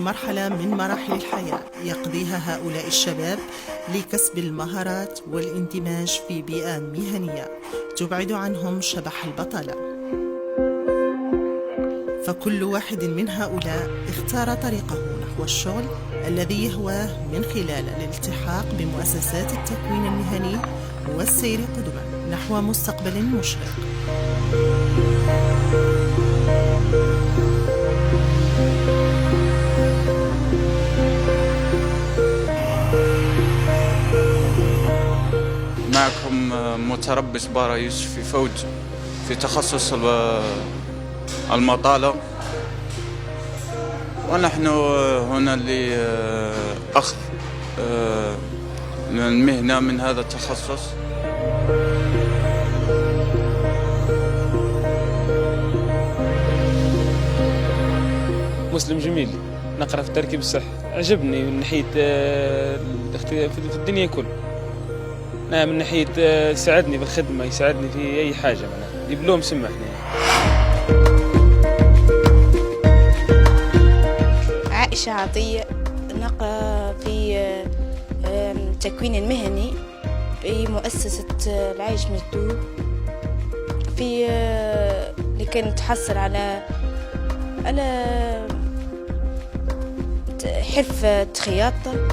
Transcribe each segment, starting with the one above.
مرحلة من مراحل الحياة يقضيها هؤلاء الشباب لكسب المهارات والاندماج في بيئة مهنية تبعد عنهم شبح البطالة. فكل واحد من هؤلاء اختار طريقه نحو الشغل الذي يهواه من خلال الالتحاق بمؤسسات التكوين المهني والسير قدما نحو مستقبل مشرق. معكم متربص بارا يوسف في فوج في تخصص المطالة، ونحن هنا لأخذ المهنة من هذا التخصص. مسلم جميل، نقرأ في التركيب الصحي، عجبني من ناحية في الدنيا كل، من ناحية يساعدني بالخدمة، يساعدني في أي حاجة، دبلوم سمحني. عائشة عطية، نقرأ في التكوين المهني في مؤسسة العايش مجدوب، في لكي نتحصل على حرفة خياطة.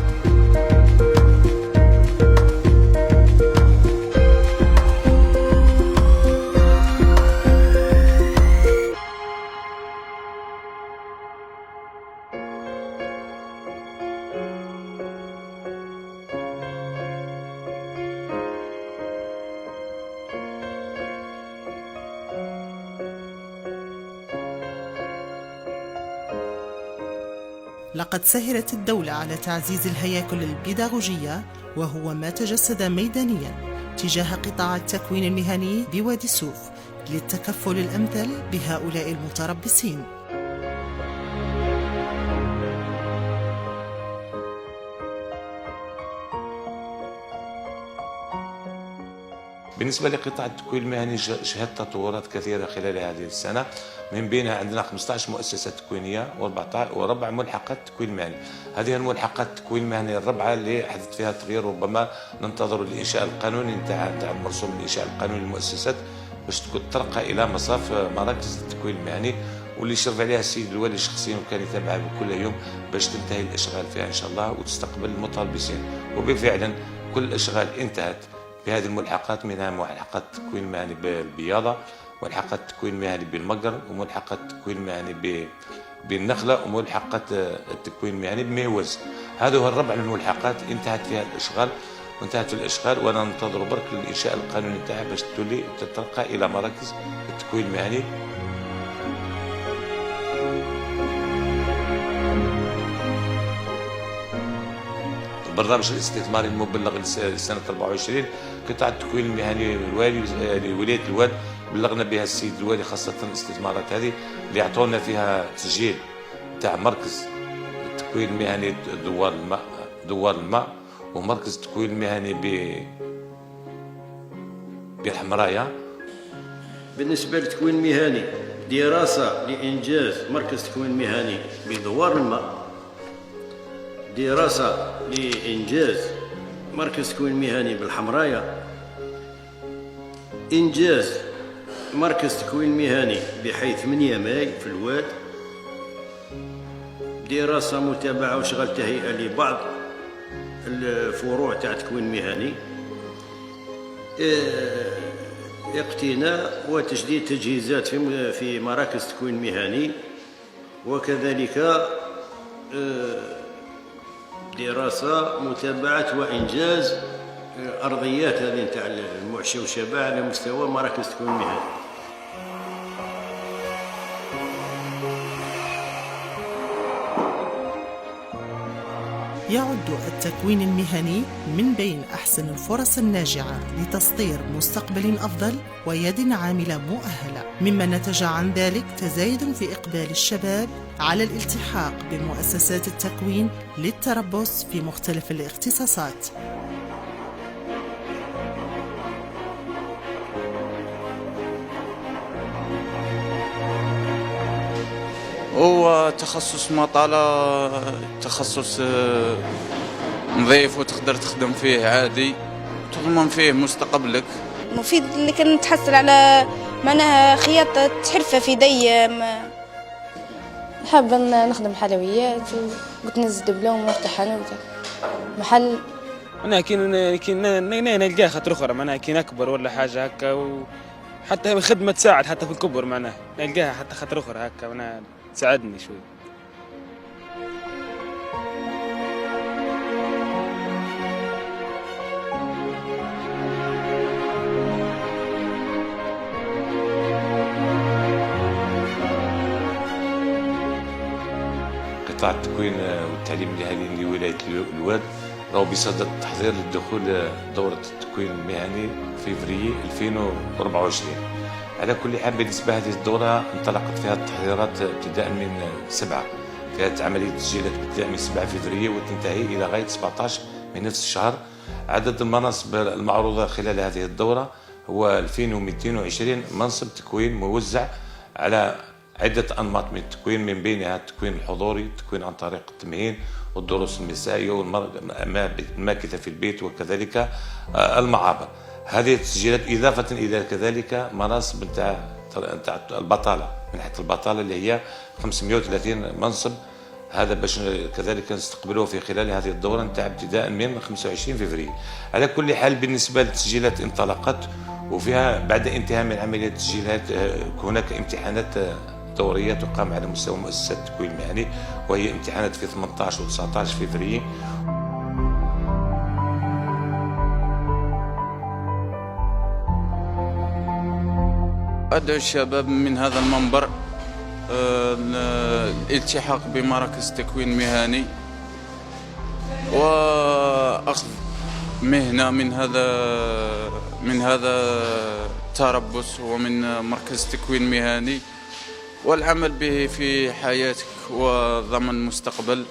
لقد سهرت الدولة على تعزيز الهياكل البيداغوجية، وهو ما تجسد ميدانيا تجاه قطاع التكوين المهني بوادي سوف للتكفل الأمثل بهؤلاء المتربصين. بالنسبة لقطاع التكوين المهني شهد تطورات كثيرة خلال هذه السنة، من بينها عندنا 15 مؤسسة تكوينية وربع ملحقات تكوين مهني. هذه الملحقات التكوين المهني الربعة اللي حدث فيها تغيير، ربما ننتظر الإنشاء القانوني نتاع المرسوم الإنشاء القانوني للمؤسسات باش ترقى إلى مصاف مراكز التكوين المهني، واللي يشرف عليها السيد الوالي شخصيا وكان يتابعها كل يوم باش تنتهي الإشغال فيها إن شاء الله وتستقبل المتربصين. وبفعلا كل الإشغال انتهت بهذه الملحقات، منها ملحقات التكوين المهني بالبياضة، ملحقات التكوين المهني بالمقر، وملحقات التكوين المهني بالنخلة، وملحقات التكوين المهني بميوز. هذه هو الربع من الملحقات انتهت فيها الإشغال وانتهت الإشغال، وانا ننتظر برك الإنشاء القانوني نتاعها باش تولي تترقى إلى مراكز التكوين المهني. البرنامج الاستثماري المبلغ لسنة 24 قطاع التكوين المهني لولاية الواد بلغنا بها السيد الوالي، خاصة الاستثمارات هذه اللي اعطونا فيها تسجيل تاع مركز التكوين المهني دوار الماء ومركز التكوين المهني بالحمراية. بالنسبة للتكوين المهني، دراسة لإنجاز مركز تكوين مهني بدوار الماء، دراسة لإنجاز مركز تكوين مهني بالحمراية، إنجاز مركز تكوين مهني بحي 8 ماي في الواد، دراسة متابعة وشغل تهيئة لبعض الفروع تاع تكوين مهني، اقتناء وتجديد تجهيزات في مراكز تكوين مهني، وكذلك دراسة متابعة وإنجاز أرضيات هذه نتاع المعشوشبة على مستوى مراكز تكوين مهني. يعد التكوين المهني من بين أحسن الفرص الناجعة لتسطير مستقبل أفضل ويد عاملة مؤهلة، مما نتج عن ذلك تزايد في إقبال الشباب على الالتحاق بمؤسسات التكوين للتربص في مختلف الاختصاصات. هو تخصص مطالة، تخصص نظيف وتقدر تخدم فيه عادي، تضمن فيه مستقبلك. مفيد اللي كان تحصل على معناها خياطة حرفة في يدي. حابة نخدم حلويات وقلت نزل دبلوم ونفتح حانوت محل. أنا كي نلقاه خاطر أخرى معناها كي نكبر ولا حاجة هكا، وحتى خدمة تساعد حتى في الكبر معناها نلقاها حتى خاطر أخرى هكا معناها تساعدني شوي. قطاع التكوين والتعليم المهني لولاية الواد راهو بصدد التحضير للدخول دورة التكوين المهني في فبراير 2024. على كل حال بالنسبة لهذه الدورة انطلقت فيها التحضيرات ابتداء من 7. كانت عملية التسجيلات ابتداء من 7 فبراير وتنتهي إلى غاية 17 من نفس الشهر. عدد المناصب المعروضة خلال هذه الدورة هو 2220 منصب تكوين موزع على عدة أنماط من التكوين، من بينها التكوين الحضوري، التكوين عن طريق التمهين والدروس المسائية والماكثة في البيت، وكذلك المعابر. هذه التسجيلات إضافة إلى كذلك مناصب نتاع البطالة، من حيث البطالة اللي هي 530 منصب. هذا باش كذلك نستقبلوه في خلال هذه الدورة نتاع ابتداء من 25 فبراير. على كل حال بالنسبة للتسجيلات انطلقت، وفيها بعد انتهاء من عملية التسجيلات هناك امتحانات دورية تقام على مستوى مؤسسات التكوين المهني، وهي امتحانات في 18 و 19 فبراير. أدعو الشباب من هذا المنبر الالتحاق بمراكز تكوين مهني وأخذ مهنة من هذا التربص ومن مركز تكوين مهني، والعمل به في حياتك وضمن مستقبل.